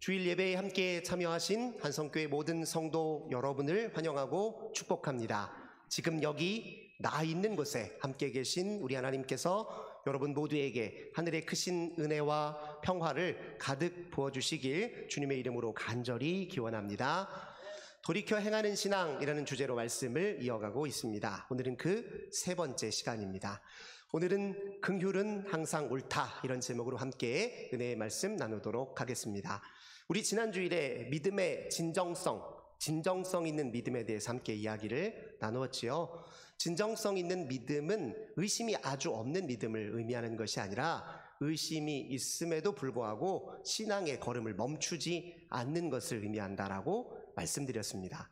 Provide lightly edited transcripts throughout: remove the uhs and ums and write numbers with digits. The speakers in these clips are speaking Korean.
주일 예배에 함께 참여하신 한성교회 모든 성도 여러분을 환영하고 축복합니다. 지금 여기 나 있는 곳에 함께 계신 우리 하나님께서 여러분 모두에게 하늘의 크신 은혜와 평화를 가득 부어주시길 주님의 이름으로 간절히 기원합니다. 돌이켜 행하는 신앙이라는 주제로 말씀을 이어가고 있습니다. 오늘은 그 세 번째 시간입니다. 오늘은 긍휼은 항상 옳다, 이런 제목으로 함께 은혜의 말씀 나누도록 하겠습니다. 우리 지난 주일에 믿음의 진정성 있는 믿음에 대해서 함께 이야기를 나누었지요. 진정성 있는 믿음은 의심이 아주 없는 믿음을 의미하는 것이 아니라 의심이 있음에도 불구하고 신앙의 걸음을 멈추지 않는 것을 의미한다라고 말씀드렸습니다.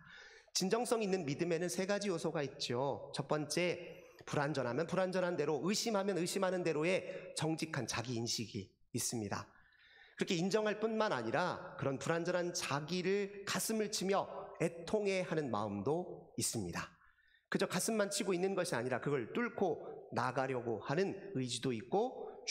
진정성 있는 믿음에는 세 가지 요소가 있죠. 첫 번째, 불완전하면 불완전한 대로, 의심하면 의심하는 대로의 정직한 자기인식이 있습니다. 그렇게 인정할 뿐만 아니라 그런 불완전한 자기를 가슴을 치며 애통해하는 마음도 있습니다. 그저 가슴만 치고 있는 것이 아니라 그걸 뚫고 나가려고 하는 의지도 있고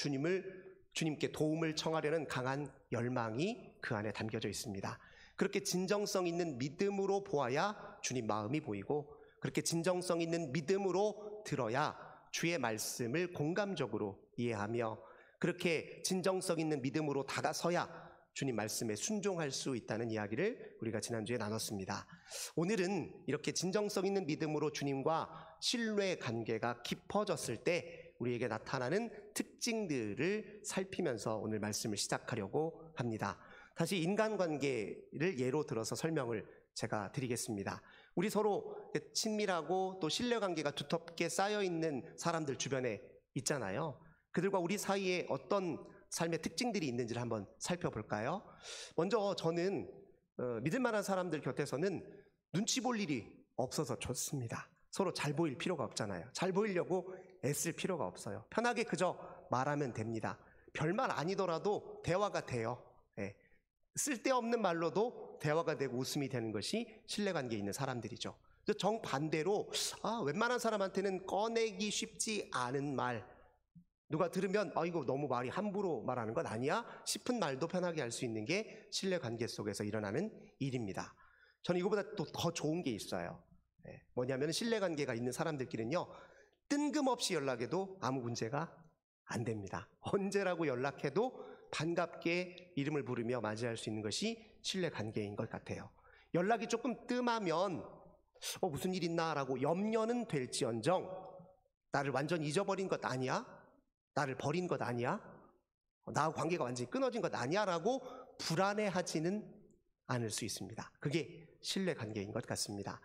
주님께 도움을 청하려는 강한 열망이 그 안에 담겨져 있습니다. 그렇게 진정성 있는 믿음으로 보아야 주님 마음이 보이고, 그렇게 진정성 있는 믿음으로 들어야 주의 말씀을 공감적으로 이해하며, 그렇게 진정성 있는 믿음으로 다가서야 주님 말씀에 순종할 수 있다는 이야기를 우리가 지난주에 나눴습니다. 오늘은 이렇게 진정성 있는 믿음으로 주님과 신뢰 관계가 깊어졌을 때 우리에게 나타나는 특징들을 살피면서 오늘 말씀을 시작하려고 합니다. 다시 인간관계를 예로 들어서 설명을 제가 드리겠습니다. 우리 서로 친밀하고 또 신뢰관계가 두텁게 쌓여있는 사람들 주변에 있잖아요. 그들과 우리 사이에 어떤 삶의 특징들이 있는지를 한번 살펴볼까요? 먼저 저는 믿을 만한 사람들 곁에서는 눈치 볼 일이 없어서 좋습니다. 서로 잘 보일 필요가 없잖아요. 잘 보이려고 애쓸 필요가 없어요. 편하게 그저 말하면 됩니다. 별말 아니더라도 대화가 돼요. 쓸데없는 말로도 대화가 되고 웃음이 되는 것이 신뢰관계에 있는 사람들이죠. 정반대로 웬만한 사람한테는 꺼내기 쉽지 않은 말, 누가 들으면 이거 너무 말이 함부로 말하는 건 아니야? 싶은 말도 편하게 할 수 있는 게 신뢰관계 속에서 일어나는 일입니다. 저는 이거보다 또 더 좋은 게 있어요. 뭐냐면 신뢰관계가 있는 사람들끼리는요, 뜬금없이 연락해도 아무 문제가 안 됩니다. 언제라고 연락해도 반갑게 이름을 부르며 맞이할 수 있는 것이 신뢰관계인 것 같아요. 연락이 조금 뜸하면 무슨 일 있나 라고 염려는 될지언정 나를 완전히 잊어버린 것 아니야? 나를 버린 것 아니야? 나와 관계가 완전히 끊어진 것 아니야? 라고 불안해하지는 않을 수 있습니다. 그게 신뢰관계인 것 같습니다.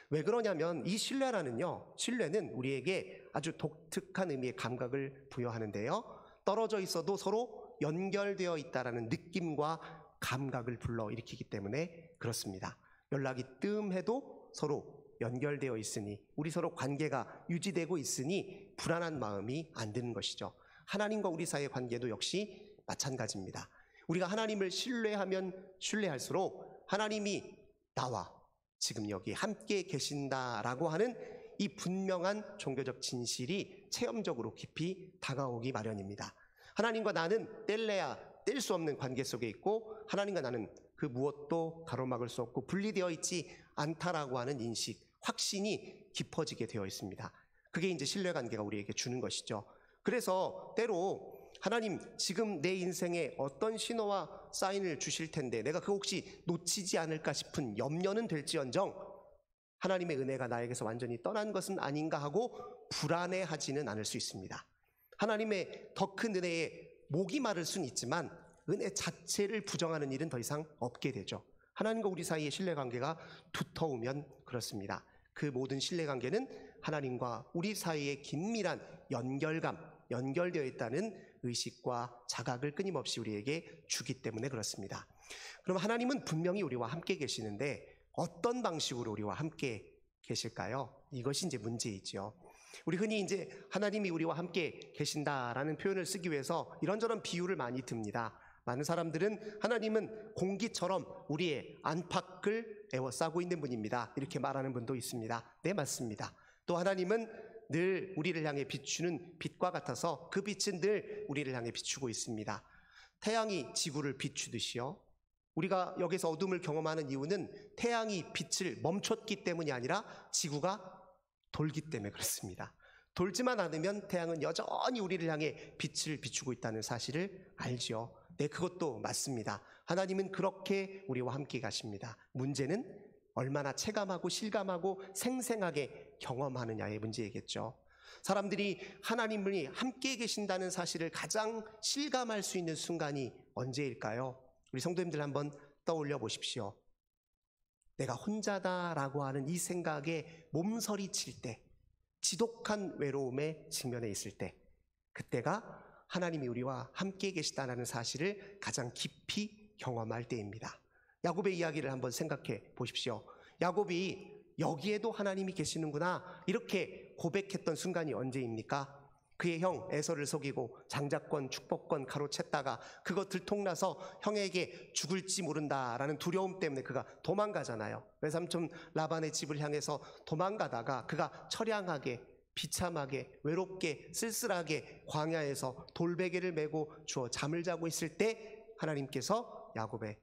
왜 그러냐면 이 신뢰는 우리에게 아주 독특한 의미의 감각을 부여하는데요, 떨어져 있어도 서로 연결되어 있다라는 느낌과 감각을 불러일으키기 때문에 그렇습니다. 연락이 뜸해도 서로 연결되어 있으니, 우리 서로 관계가 유지되고 있으니 불안한 마음이 안 드는 것이죠. 하나님과 우리 사이의 관계도 역시 마찬가지입니다. 우리가 하나님을 신뢰하면 신뢰할수록 하나님이 나와 지금 여기 함께 계신다라고 하는 이 분명한 종교적 진실이 체험적으로 깊이 다가오기 마련입니다. 하나님과 나는 뗄래야 뗄 수 없는 관계 속에 있고, 하나님과 나는 그 무엇도 가로막을 수 없고 분리되어 있지 않다라고 하는 인식, 확신이 깊어지게 되어 있습니다. 그게 이제 신뢰관계가 우리에게 주는 것이죠. 그래서 때로 하나님 지금 내 인생에 어떤 신호와 사인을 주실 텐데 내가 그거 혹시 놓치지 않을까 싶은 염려는 될지언정 하나님의 은혜가 나에게서 완전히 떠난 것은 아닌가 하고 불안해하지는 않을 수 있습니다. 하나님의 더 큰 은혜에 목이 마를 수는 있지만 은혜 자체를 부정하는 일은 더 이상 없게 되죠. 하나님과 우리 사이의 신뢰관계가 두터우면 그렇습니다. 그 모든 신뢰관계는 하나님과 우리 사이의 긴밀한 연결되어 있다는 의식과 자각을 끊임없이 우리에게 주기 때문에 그렇습니다. 그럼 하나님은 분명히 우리와 함께 계시는데 어떤 방식으로 우리와 함께 계실까요? 이것이 이제 문제이죠. 우리 흔히 이제 하나님이 우리와 함께 계신다라는 표현을 쓰기 위해서 이런저런 비유를 많이 듭니다. 많은 사람들은 하나님은 공기처럼 우리의 안팎을 에워싸고 있는 분입니다, 이렇게 말하는 분도 있습니다. 네, 맞습니다. 또 하나님은 늘 우리를 향해 비추는 빛과 같아서 그 빛은 늘 우리를 향해 비추고 있습니다. 태양이 지구를 비추듯이요, 우리가 여기서 어둠을 경험하는 이유는 태양이 빛을 멈췄기 때문이 아니라 지구가 돌기 때문에 그렇습니다. 돌지만 않으면 태양은 여전히 우리를 향해 빛을 비추고 있다는 사실을 알죠. 네, 그것도 맞습니다. 하나님은 그렇게 우리와 함께 가십니다. 문제는 얼마나 체감하고 실감하고 생생하게 경험하느냐의 문제이겠죠. 사람들이 하나님이 함께 계신다는 사실을 가장 실감할 수 있는 순간이 언제일까요? 우리 성도님들 한번 떠올려 보십시오. 내가 혼자다라고 하는 이 생각에 몸서리칠 때, 지독한 외로움에 직면해 있을 때, 그때가 하나님이 우리와 함께 계시다는 사실을 가장 깊이 경험할 때입니다. 야곱의 이야기를 한번 생각해 보십시오. 야곱이 여기에도 하나님이 계시는구나 이렇게 고백했던 순간이 언제입니까? 그의 형 에서를 속이고 장자권 축복권 가로챘다가 그거 들통나서 형에게 죽을지 모른다라는 두려움 때문에 그가 도망가잖아요. 외삼촌 라반의 집을 향해서 도망가다가 그가 처량하게 비참하게 외롭게 쓸쓸하게 광야에서 돌베개를 메고 주워 잠을 자고 있을 때 하나님께서 야곱의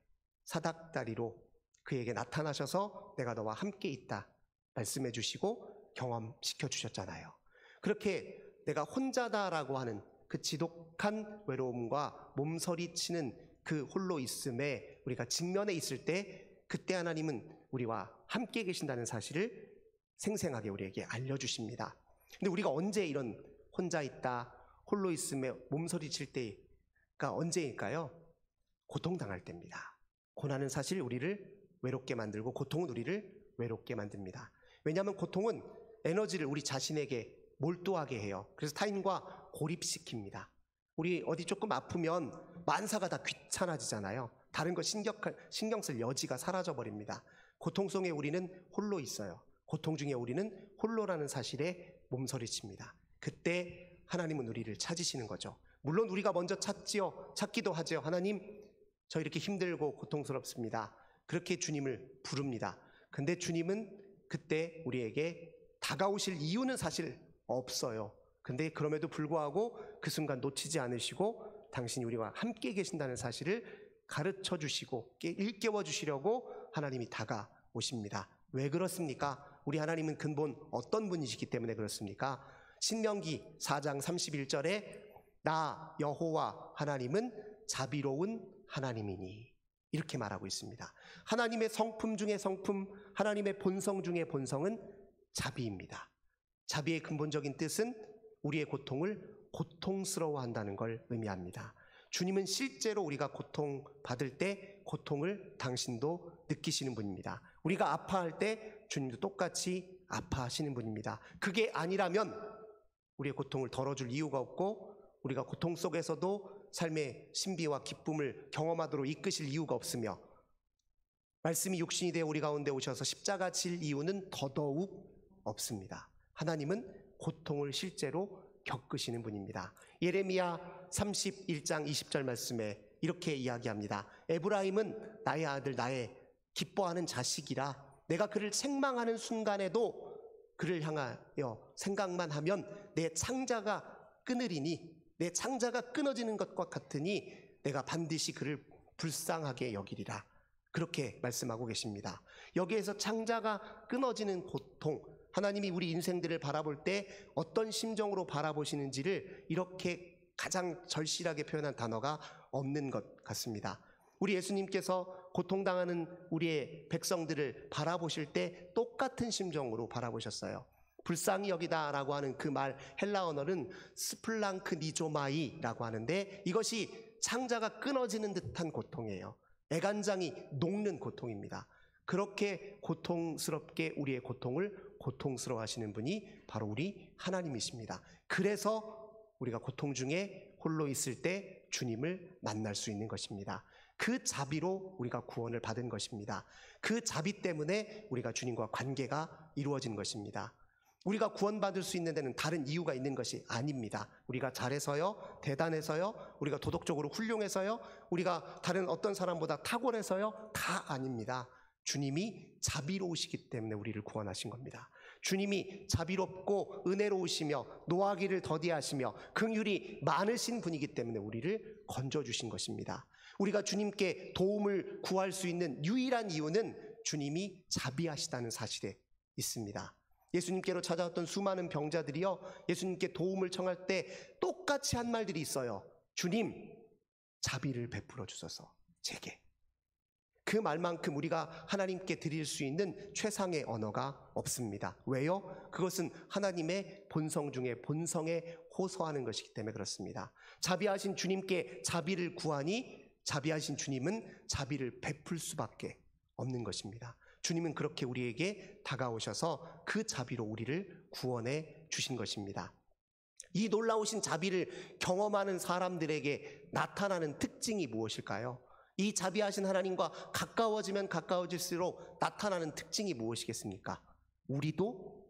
사닥다리로 그에게 나타나셔서 내가 너와 함께 있다 말씀해 주시고 경험시켜 주셨잖아요. 그렇게 내가 혼자다라고 하는 그 지독한 외로움과 몸서리치는 그 홀로 있음에 우리가 직면해 있을 때 그때 하나님은 우리와 함께 계신다는 사실을 생생하게 우리에게 알려주십니다. 근데 우리가 언제 이런 혼자 있다 홀로 있음에 몸서리칠 때가 언제일까요? 고통당할 때입니다. 고난은 사실 우리를 외롭게 만들고 고통은 우리를 외롭게 만듭니다. 왜냐하면 고통은 에너지를 우리 자신에게 몰두하게 해요. 그래서 타인과 고립시킵니다. 우리 어디 조금 아프면 만사가 다 귀찮아지잖아요. 다른 거 신경 쓸 여지가 사라져버립니다. 고통 속에 우리는 홀로 있어요. 고통 중에 우리는 홀로라는 사실에 몸서리칩니다. 그때 하나님은 우리를 찾으시는 거죠. 물론 우리가 먼저 찾기도 하죠. 하나님, 저 이렇게 힘들고 고통스럽습니다. 그렇게 주님을 부릅니다. 근데 주님은 그때 우리에게 다가오실 이유는 사실 없어요. 근데 그럼에도 불구하고 그 순간 놓치지 않으시고 당신이 우리와 함께 계신다는 사실을 가르쳐 주시고 일깨워 주시려고 하나님이 다가오십니다. 왜 그렇습니까? 우리 하나님은 근본 어떤 분이시기 때문에 그렇습니까? 신명기 4장 31절에 나 여호와 하나님은 자비로운 하나님이니 이렇게 말하고 있습니다. 하나님의 성품 중에 성품, 하나님의 본성 중에 본성은 자비입니다. 자비의 근본적인 뜻은 우리의 고통을 고통스러워한다는 걸 의미합니다. 주님은 실제로 우리가 고통받을 때 고통을 당신도 느끼시는 분입니다. 우리가 아파할 때 주님도 똑같이 아파하시는 분입니다. 그게 아니라면 우리의 고통을 덜어줄 이유가 없고 우리가 고통 속에서도 삶의 신비와 기쁨을 경험하도록 이끄실 이유가 없으며 말씀이 육신이 되어 우리 가운데 오셔서 십자가 질 이유는 더더욱 없습니다. 하나님은 고통을 실제로 겪으시는 분입니다. 예레미야 31장 20절 말씀에 이렇게 이야기합니다. 에브라임은 나의 아들, 나의 기뻐하는 자식이라 내가 그를 책망하는 순간에도 그를 향하여 생각만 하면 내 창자가 끊으리니 내 창자가 끊어지는 것과 같으니 내가 반드시 그를 불쌍하게 여기리라. 그렇게 말씀하고 계십니다. 여기에서 창자가 끊어지는 고통, 하나님이 우리 인생들을 바라볼 때 어떤 심정으로 바라보시는지를 이렇게 가장 절실하게 표현한 단어가 없는 것 같습니다. 우리 예수님께서 고통당하는 우리의 백성들을 바라보실 때 똑같은 심정으로 바라보셨어요. 불쌍히 여기다라고 하는 그 말 헬라 언어는 스플랑크 니조마이라고 하는데 이것이 창자가 끊어지는 듯한 고통이에요. 애간장이 녹는 고통입니다. 그렇게 고통스럽게 우리의 고통을 고통스러워하시는 분이 바로 우리 하나님이십니다. 그래서 우리가 고통 중에 홀로 있을 때 주님을 만날 수 있는 것입니다. 그 자비로 우리가 구원을 받은 것입니다. 그 자비 때문에 우리가 주님과 관계가 이루어진 것입니다. 우리가 구원받을 수 있는 데는 다른 이유가 있는 것이 아닙니다. 우리가 잘해서요, 대단해서요, 우리가 도덕적으로 훌륭해서요, 우리가 다른 어떤 사람보다 탁월해서요, 다 아닙니다. 주님이 자비로우시기 때문에 우리를 구원하신 겁니다. 주님이 자비롭고 은혜로우시며 노하기를 더디하시며 긍휼이 많으신 분이기 때문에 우리를 건져주신 것입니다. 우리가 주님께 도움을 구할 수 있는 유일한 이유는 주님이 자비하시다는 사실에 있습니다. 예수님께로 찾아왔던 수많은 병자들이요, 예수님께 도움을 청할 때 똑같이 한 말들이 있어요. 주님, 자비를 베풀어 주소서 제게. 그 말만큼 우리가 하나님께 드릴 수 있는 최상의 언어가 없습니다. 왜요? 그것은 하나님의 본성 중에 본성에 호소하는 것이기 때문에 그렇습니다. 자비하신 주님께 자비를 구하니 자비하신 주님은 자비를 베풀 수밖에 없는 것입니다. 주님은 그렇게 우리에게 다가오셔서 그 자비로 우리를 구원해 주신 것입니다. 이 놀라우신 자비를 경험하는 사람들에게 나타나는 특징이 무엇일까요? 이 자비하신 하나님과 가까워지면 가까워질수록 나타나는 특징이 무엇이겠습니까? 우리도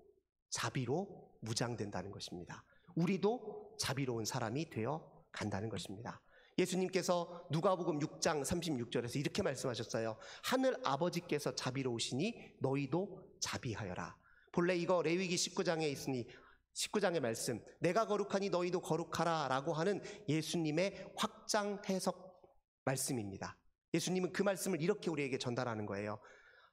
자비로 무장된다는 것입니다. 우리도 자비로운 사람이 되어 간다는 것입니다. 예수님께서 누가복음 6장 36절에서 이렇게 말씀하셨어요. 하늘 아버지께서 자비로우시니 너희도 자비하여라. 본래 이거 레위기 19장에 있으니 19장의 말씀, 내가 거룩하니 너희도 거룩하라 라고 하는 예수님의 확장 해석 말씀입니다. 예수님은 그 말씀을 이렇게 우리에게 전달하는 거예요.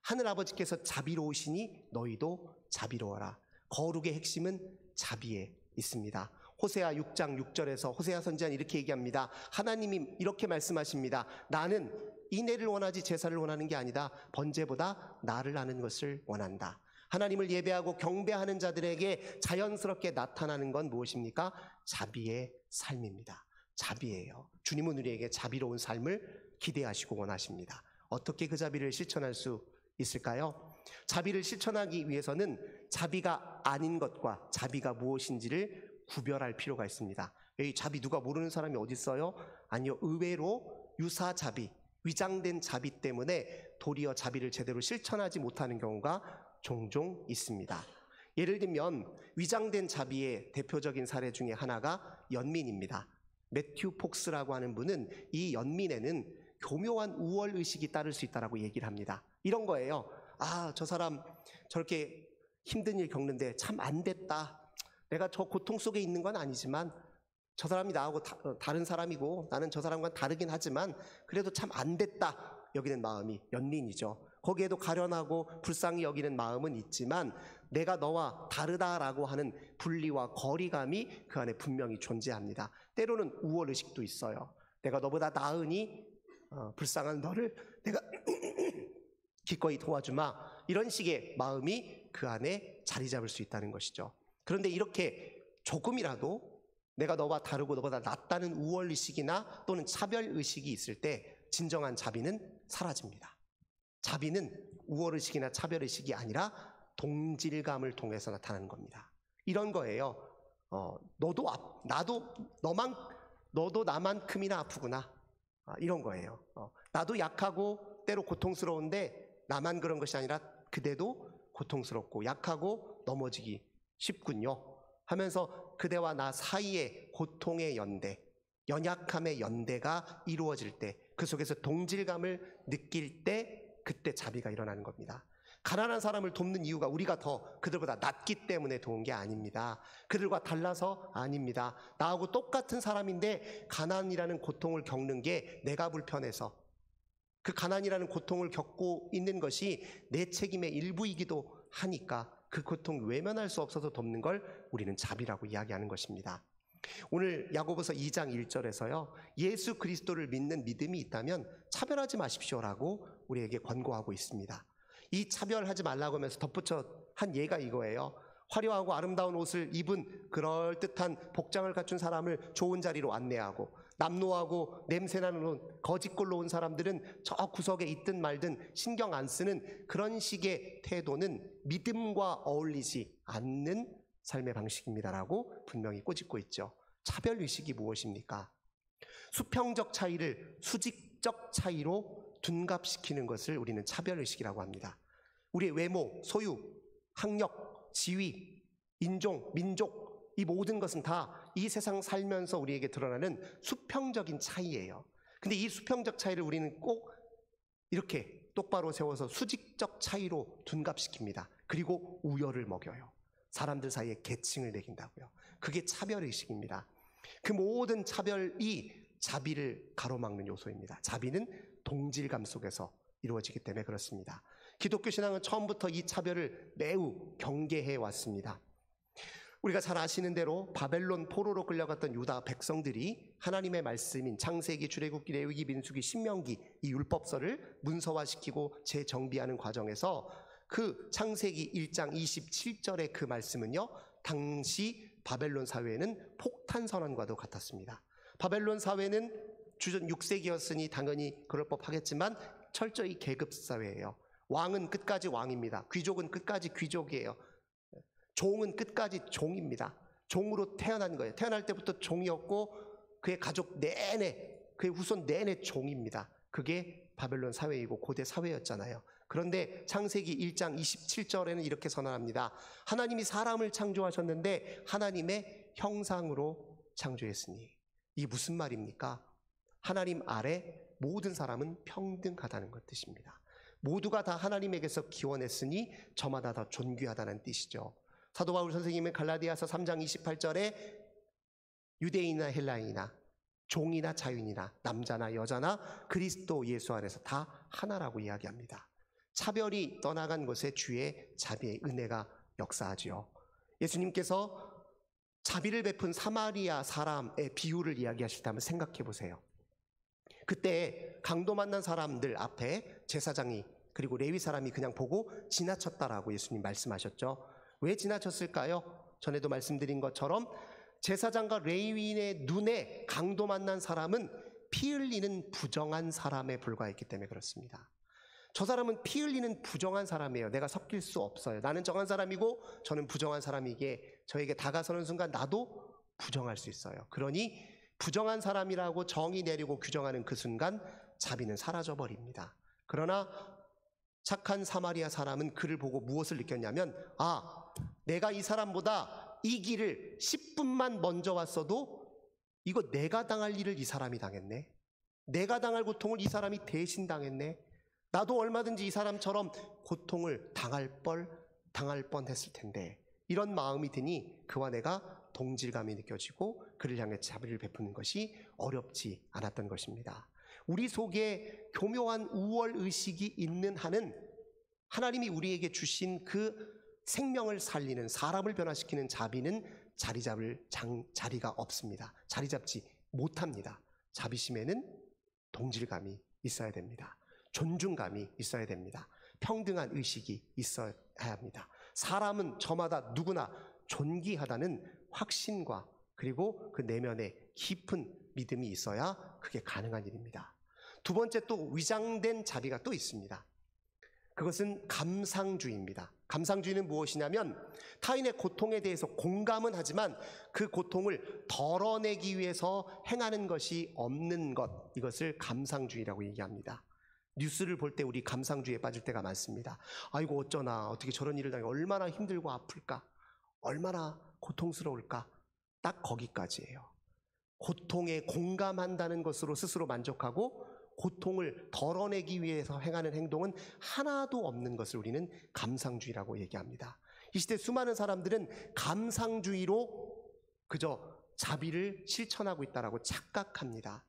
하늘 아버지께서 자비로우시니 너희도 자비로워라. 거룩의 핵심은 자비에 있습니다. 호세아 6장 6절에서 호세아 선지자는 이렇게 얘기합니다. 하나님이 이렇게 말씀하십니다. 나는 인애를 원하지 제사를 원하는 게 아니다. 번제보다 나를 아는 것을 원한다. 하나님을 예배하고 경배하는 자들에게 자연스럽게 나타나는 건 무엇입니까? 자비의 삶입니다. 자비예요. 주님은 우리에게 자비로운 삶을 기대하시고 원하십니다. 어떻게 그 자비를 실천할 수 있을까요? 자비를 실천하기 위해서는 자비가 아닌 것과 자비가 무엇인지를 구별할 필요가 있습니다. 여기 자비 누가 모르는 사람이 어디 있어요? 아니요. 의외로 유사자비, 위장된 자비 때문에 도리어 자비를 제대로 실천하지 못하는 경우가 종종 있습니다. 예를 들면 위장된 자비의 대표적인 사례 중에 하나가 연민입니다. 매튜 폭스라고 하는 분은 이 연민에는 교묘한 우월의식이 따를 수 있다고 얘기를 합니다. 이런 거예요. 아, 저 사람 저렇게 힘든 일 겪는데 참 안 됐다. 내가 저 고통 속에 있는 건 아니지만 저 사람이 나하고 다른 사람이고 나는 저 사람과는 다르긴 하지만 그래도 참 안 됐다 여기는 마음이 연민이죠. 거기에도 가련하고 불쌍히 여기는 마음은 있지만 내가 너와 다르다라고 하는 분리와 거리감이 그 안에 분명히 존재합니다. 때로는 우월의식도 있어요. 내가 너보다 나으니 불쌍한 너를 내가 기꺼이 도와주마. 이런 식의 마음이 그 안에 자리 잡을 수 있다는 것이죠. 그런데 이렇게 조금이라도 내가 너와 다르고 너보다 낫다는 우월의식이나 또는 차별의식이 있을 때 진정한 자비는 사라집니다. 자비는 우월의식이나 차별의식이 아니라 동질감을 통해서 나타나는 겁니다. 이런 거예요. 너도 나만큼이나 아프구나. 이런 거예요. 나도 약하고 때로 고통스러운데 나만 그런 것이 아니라 그대도 고통스럽고 약하고 넘어지기 쉽군요 하면서 그대와 나 사이의 고통의 연대, 연약함의 연대가 이루어질 때 그 속에서 동질감을 느낄 때 그때 자비가 일어나는 겁니다. 가난한 사람을 돕는 이유가 우리가 더 그들보다 낫기 때문에 도운 게 아닙니다. 그들과 달라서 아닙니다. 나하고 똑같은 사람인데 가난이라는 고통을 겪는 게 내가 불편해서 그 가난이라는 고통을 겪고 있는 것이 내 책임의 일부이기도 하니까 그 고통 외면할 수 없어서 돕는 걸 우리는 자비라고 이야기하는 것입니다. 오늘 야고보서 2장 1절에서요. 예수 그리스도를 믿는 믿음이 있다면 차별하지 마십시오라고 우리에게 권고하고 있습니다. 이 차별하지 말라고 하면서 덧붙여 한 예가 이거예요. 화려하고 아름다운 옷을 입은 그럴듯한 복장을 갖춘 사람을 좋은 자리로 안내하고 남노하고 냄새나는 옷, 거짓골로 온 사람들은 저 구석에 있든 말든 신경 안 쓰는 그런 식의 태도는 믿음과 어울리지 않는 삶의 방식입니다라고 분명히 꼬집고 있죠. 차별의식이 무엇입니까? 수평적 차이를 수직적 차이로 둔갑시키는 것을 우리는 차별의식이라고 합니다. 우리의 외모, 소유, 학력, 지위, 인종, 민족 이 모든 것은 다 이 세상 살면서 우리에게 드러나는 수평적인 차이예요. 근데 이 수평적 차이를 우리는 꼭 이렇게 똑바로 세워서 수직적 차이로 둔갑시킵니다. 그리고 우열을 먹여요. 사람들 사이에 계층을 매긴다고요. 그게 차별의식입니다. 그 모든 차별이 자비를 가로막는 요소입니다. 자비는 동질감 속에서 이루어지기 때문에 그렇습니다. 기독교 신앙은 처음부터 이 차별을 매우 경계해 왔습니다. 우리가 잘 아시는 대로 바벨론 포로로 끌려갔던 유다 백성들이 하나님의 말씀인 창세기, 출애굽기, 레위기, 민수기, 신명기 이 율법서를 문서화시키고 재정비하는 과정에서 그 창세기 1장 27절의 그 말씀은요, 당시 바벨론 사회에는 폭탄 선언과도 같았습니다. 바벨론 사회는 주전 6세기였으니 당연히 그럴 법하겠지만 철저히 계급 사회예요. 왕은 끝까지 왕입니다. 귀족은 끝까지 귀족이에요. 종은 끝까지 종입니다. 종으로 태어난 거예요. 태어날 때부터 종이었고 그의 가족 내내, 그의 후손 내내 종입니다. 그게 바벨론 사회이고 고대 사회였잖아요. 그런데 창세기 1장 27절에는 이렇게 선언합니다. 하나님이 사람을 창조하셨는데 하나님의 형상으로 창조했으니. 이게 무슨 말입니까? 하나님 아래 모든 사람은 평등하다는 것 뜻입니다. 모두가 다 하나님에게서 기원했으니 저마다 더 존귀하다는 뜻이죠. 사도 바울 선생님은 갈라디아서 3장 28절에 유대인이나 헬라인이나 종이나 자유인이나 남자나 여자나 그리스도 예수 안에서 다 하나라고 이야기합니다. 차별이 떠나간 것에 주의 자비의 은혜가 역사하지요. 예수님께서 자비를 베푼 사마리아 사람의 비유를 이야기하실 때 한번 생각해 보세요. 그때 강도 만난 사람들 앞에 제사장이 그리고 레위 사람이 그냥 보고 지나쳤다라고 예수님 말씀하셨죠. 왜 지나쳤을까요? 전에도 말씀드린 것처럼 제사장과 레위인의 눈에 강도 만난 사람은 피 흘리는 부정한 사람에 불과했기 때문에 그렇습니다. 저 사람은 피 흘리는 부정한 사람이에요. 내가 섞일 수 없어요. 나는 정한 사람이고 저는 부정한 사람이기에 저에게 다가서는 순간 나도 부정할 수 있어요. 그러니 부정한 사람이라고 정의 내리고 규정하는 그 순간 자비는 사라져버립니다. 그러나 착한 사마리아 사람은 그를 보고 무엇을 느꼈냐면, 내가 이 사람보다 이 길을 10분만 먼저 왔어도 이거 내가 당할 일을 이 사람이 당했네. 내가 당할 고통을 이 사람이 대신 당했네. 나도 얼마든지 이 사람처럼 고통을 당할 뻔했을 텐데, 이런 마음이 드니 그와 내가 동질감이 느껴지고 그를 향해 자비를 베푸는 것이 어렵지 않았던 것입니다. 우리 속에 교묘한 우월의식이 있는 한은 하나님이 우리에게 주신 그 생명을 살리는, 사람을 변화시키는 자비는 자리 잡을 자리가 없습니다. 자리 잡지 못합니다. 자비심에는 동질감이 있어야 됩니다. 존중감이 있어야 됩니다. 평등한 의식이 있어야 합니다. 사람은 저마다 누구나 존귀하다는 확신과 그리고 그 내면에 깊은 믿음이 있어야 그게 가능한 일입니다. 두 번째, 또 위장된 자비가 또 있습니다. 그것은 감상주의입니다. 감상주의는 무엇이냐면 타인의 고통에 대해서 공감은 하지만 그 고통을 덜어내기 위해서 행하는 것이 없는 것, 이것을 감상주의라고 얘기합니다. 뉴스를 볼 때 우리 감상주의에 빠질 때가 많습니다. 아이고 어쩌나, 어떻게 저런 일을 당해, 얼마나 힘들고 아플까, 얼마나 고통스러울까. 딱 거기까지예요. 고통에 공감한다는 것으로 스스로 만족하고 고통을 덜어내기 위해서 행하는 행동은 하나도 없는 것을 우리는 감상주의라고 얘기합니다. 이 시대 수많은 사람들은 감상주의로 그저 자비를 실천하고 있다라고 착각합니다.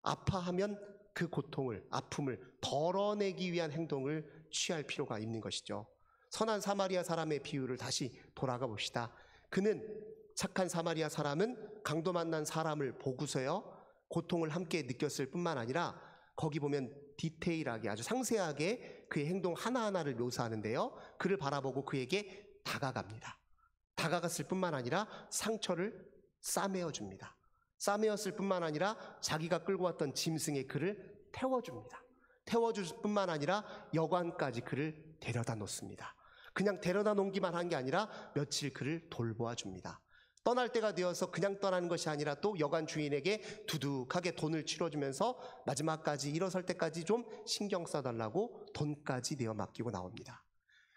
아파하면 그 고통을, 아픔을 덜어내기 위한 행동을 취할 필요가 있는 것이죠. 선한 사마리아 사람의 비유를 다시 돌아가 봅시다. 그는, 착한 사마리아 사람은 강도 만난 사람을 보고서요 고통을 함께 느꼈을 뿐만 아니라 거기 보면 디테일하게, 아주 상세하게 그의 행동 하나하나를 묘사하는데요, 그를 바라보고 그에게 다가갑니다. 다가갔을 뿐만 아니라 상처를 싸매어줍니다. 싸매었을 뿐만 아니라 자기가 끌고 왔던 짐승의 그를 태워줍니다. 태워줄 뿐만 아니라 여관까지 그를 데려다 놓습니다. 그냥 데려다 놓기만 한 게 아니라 며칠 그를 돌보아 줍니다. 떠날 때가 되어서 그냥 떠나는 것이 아니라 또 여관 주인에게 두둑하게 돈을 치러주면서 마지막까지 일어설 때까지 좀 신경 써달라고 돈까지 내어 맡기고 나옵니다.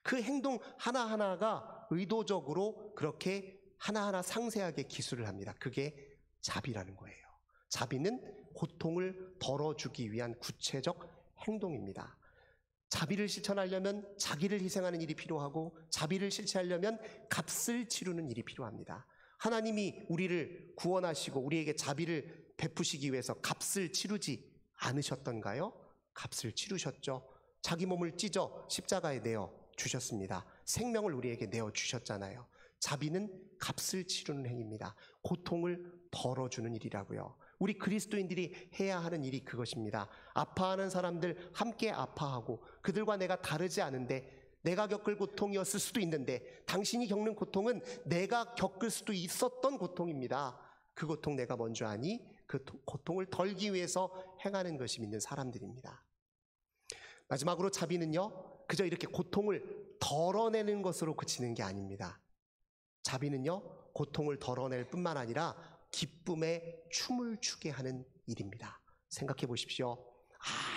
그 행동 하나하나가 의도적으로 그렇게 하나하나 상세하게 기술을 합니다. 그게 자비라는 거예요. 자비는 고통을 덜어주기 위한 구체적 행동입니다. 자비를 실천하려면 자기를 희생하는 일이 필요하고, 자비를 실천하려면 값을 치르는 일이 필요합니다. 하나님이 우리를 구원하시고 우리에게 자비를 베푸시기 위해서 값을 치르지 않으셨던가요? 값을 치르셨죠. 자기 몸을 찢어 십자가에 내어 주셨습니다. 생명을 우리에게 내어 주셨잖아요. 자비는 값을 치르는 행위입니다. 고통을 덜어주는 일이라고요. 우리 그리스도인들이 해야 하는 일이 그것입니다. 아파하는 사람들 함께 아파하고, 그들과 내가 다르지 않은데, 내가 겪을 고통이었을 수도 있는데 당신이 겪는 고통은 내가 겪을 수도 있었던 고통입니다. 그 고통 내가 먼저 아니 그 고통을 덜기 위해서 행하는 것이 믿는 사람들입니다. 마지막으로 자비는요, 그저 이렇게 고통을 덜어내는 것으로 그치는 게 아닙니다. 자비는요, 고통을 덜어낼 뿐만 아니라 기쁨에 춤을 추게 하는 일입니다. 생각해 보십시오.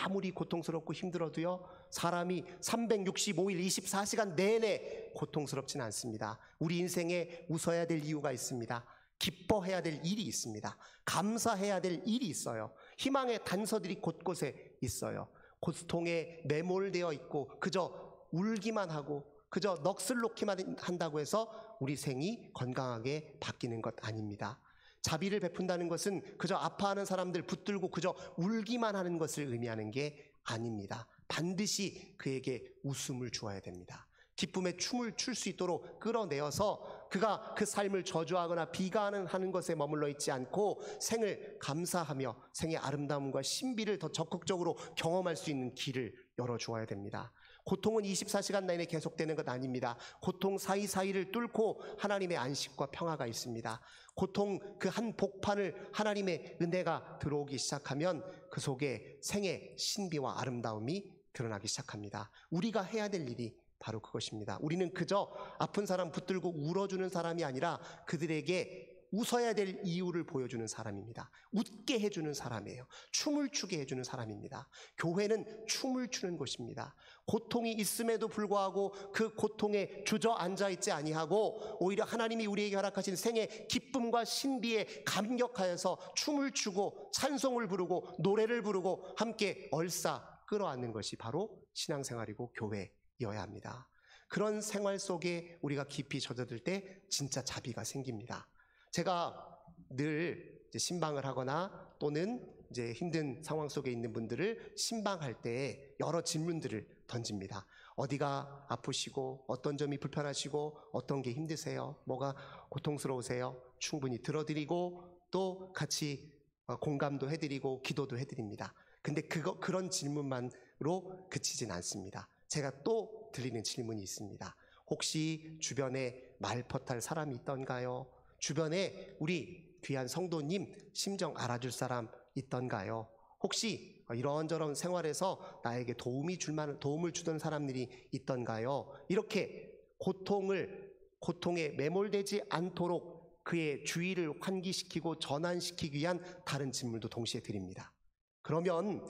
아무리 고통스럽고 힘들어도요, 사람이 365일 24시간 내내 고통스럽진 않습니다. 우리 인생에 웃어야 될 이유가 있습니다. 기뻐해야 될 일이 있습니다. 감사해야 될 일이 있어요. 희망의 단서들이 곳곳에 있어요. 고통에 매몰되어 있고 그저 울기만 하고 그저 넋을 놓기만 한다고 해서 우리 생이 건강하게 바뀌는 것 아닙니다. 자비를 베푼다는 것은 그저 아파하는 사람들 붙들고 그저 울기만 하는 것을 의미하는 게 아닙니다. 반드시 그에게 웃음을 주어야 됩니다. 기쁨의 춤을 출 수 있도록 끌어내어서 그가 그 삶을 저주하거나 비관하는 것에 머물러 있지 않고 생을 감사하며 생의 아름다움과 신비를 더 적극적으로 경험할 수 있는 길을 열어주어야 됩니다. 고통은 24시간 내내 계속되는 것 아닙니다. 고통 사이사이를 뚫고 하나님의 안식과 평화가 있습니다. 고통 그 한 복판을 하나님의 은혜가 들어오기 시작하면 그 속에 생의 신비와 아름다움이 드러나기 시작합니다. 우리가 해야 될 일이 바로 그것입니다. 우리는 그저 아픈 사람 붙들고 울어주는 사람이 아니라 그들에게 웃어야 될 이유를 보여주는 사람입니다. 웃게 해주는 사람이에요. 춤을 추게 해주는 사람입니다. 교회는 춤을 추는 곳입니다. 고통이 있음에도 불구하고 그 고통에 주저앉아 있지 아니하고 오히려 하나님이 우리에게 허락하신 생의 기쁨과 신비에 감격하여서 춤을 추고 찬송을 부르고 노래를 부르고 함께 얼싸 끌어안는 것이 바로 신앙생활이고 교회여야 합니다. 그런 생활 속에 우리가 깊이 젖어들 때 진짜 자비가 생깁니다. 제가 늘 신방을 하거나 또는 이제 힘든 상황 속에 있는 분들을 신방할 때 여러 질문들을 던집니다. 어디가 아프시고 어떤 점이 불편하시고 어떤 게 힘드세요? 뭐가 고통스러우세요? 충분히 들어드리고 또 같이 공감도 해드리고 기도도 해드립니다. 근데 그런 질문만으로 그치진 않습니다. 제가 또 드리는 질문이 있습니다. 혹시 주변에 말벗할 사람이 있던가요? 주변에 우리 귀한 성도님 심정 알아줄 사람 있던가요? 혹시 이런저런 생활에서 나에게 도움을 주던 사람들이 있던가요? 이렇게 고통에 매몰되지 않도록 그의 주의를 환기시키고 전환시키기 위한 다른 질문도 동시에 드립니다. 그러면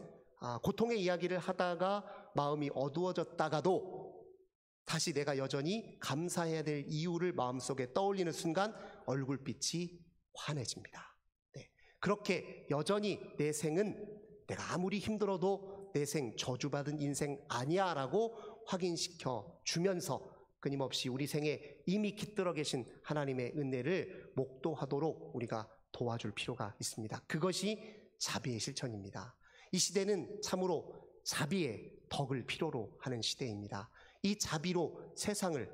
고통의 이야기를 하다가 마음이 어두워졌다가도 다시 내가 여전히 감사해야 될 이유를 마음속에 떠올리는 순간 얼굴빛이 환해집니다. 네. 그렇게 여전히 내 생은 내가 아무리 힘들어도 내 생 저주받은 인생 아니야 라고 확인시켜 주면서 끊임없이 우리 생에 이미 깃들어 계신 하나님의 은혜를 목도하도록 우리가 도와줄 필요가 있습니다. 그것이 자비의 실천입니다. 이 시대는 참으로 자비의 덕을 필요로 하는 시대입니다. 이 자비로 세상을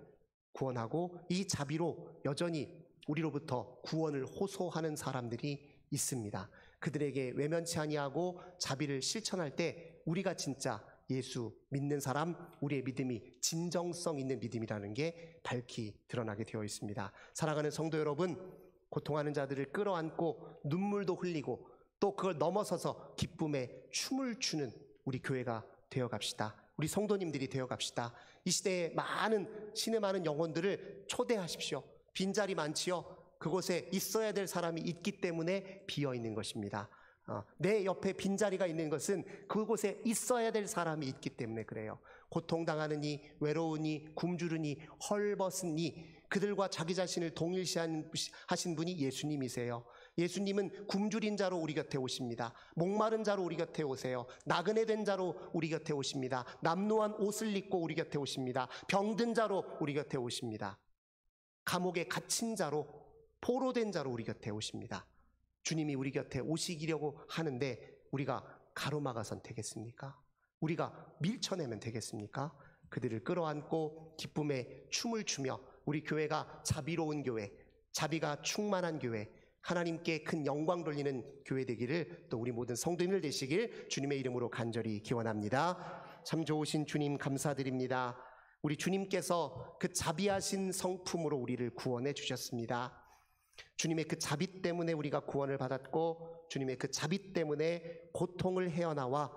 구원하고 이 자비로 여전히 우리로부터 구원을 호소하는 사람들이 있습니다. 그들에게 외면치 아니하고 자비를 실천할 때 우리가 진짜 예수 믿는 사람, 우리의 믿음이 진정성 있는 믿음이라는 게 밝히 드러나게 되어 있습니다. 사랑하는 성도 여러분, 고통하는 자들을 끌어안고 눈물도 흘리고 또 그걸 넘어서서 기쁨에 춤을 추는 우리 교회가 되어 갑시다. 우리 성도님들이 되어 갑시다. 이 시대에 신의 많은 영혼들을 초대하십시오. 빈자리 많지요. 그곳에 있어야 될 사람이 있기 때문에 비어 있는 것입니다. 내 옆에 빈자리가 있는 것은 그곳에 있어야 될 사람이 있기 때문에 그래요. 고통당하느니 외로우니 굶주르니 헐벗으니 그들과 자기 자신을 동일시하신 분이 예수님이세요. 예수님은 굶주린 자로 우리 곁에 오십니다. 목마른 자로 우리 곁에 오세요. 나그네 된 자로 우리 곁에 오십니다. 남루한 옷을 입고 우리 곁에 오십니다. 병든 자로 우리 곁에 오십니다. 감옥에 갇힌 자로 포로된 자로 우리 곁에 오십니다. 주님이 우리 곁에 오시려고 하는데 우리가 가로막아선 되겠습니까? 우리가 밀쳐내면 되겠습니까? 그들을 끌어안고 기쁨의 춤을 추며 우리 교회가 자비로운 교회, 자비가 충만한 교회, 하나님께 큰 영광 돌리는 교회 되기를 또 우리 모든 성도님들 되시길 주님의 이름으로 간절히 기원합니다. 참 좋으신 주님 감사드립니다. 우리 주님께서 그 자비하신 성품으로 우리를 구원해 주셨습니다. 주님의 그 자비 때문에 우리가 구원을 받았고 주님의 그 자비 때문에 고통을 헤어나와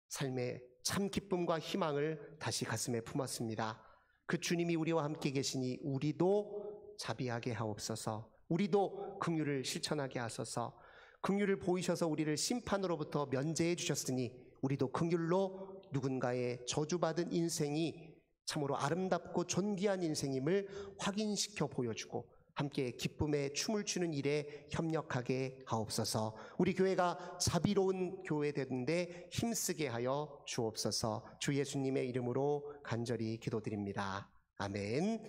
삶의 참 기쁨과 희망을 다시 가슴에 품었습니다. 그 주님이 우리와 함께 계시니 우리도 자비하게 하옵소서. 우리도 긍휼을 실천하게 하소서. 긍휼을 보이셔서 우리를 심판으로부터 면제해 주셨으니 우리도 긍휼로 누군가의 저주받은 인생이 참으로 아름답고 존귀한 인생임을 확인시켜 보여주고 함께 기쁨의 춤을 추는 일에 협력하게 하옵소서. 우리 교회가 자비로운 교회 되는데 힘쓰게 하여 주옵소서. 주 예수님의 이름으로 간절히 기도드립니다. 아멘.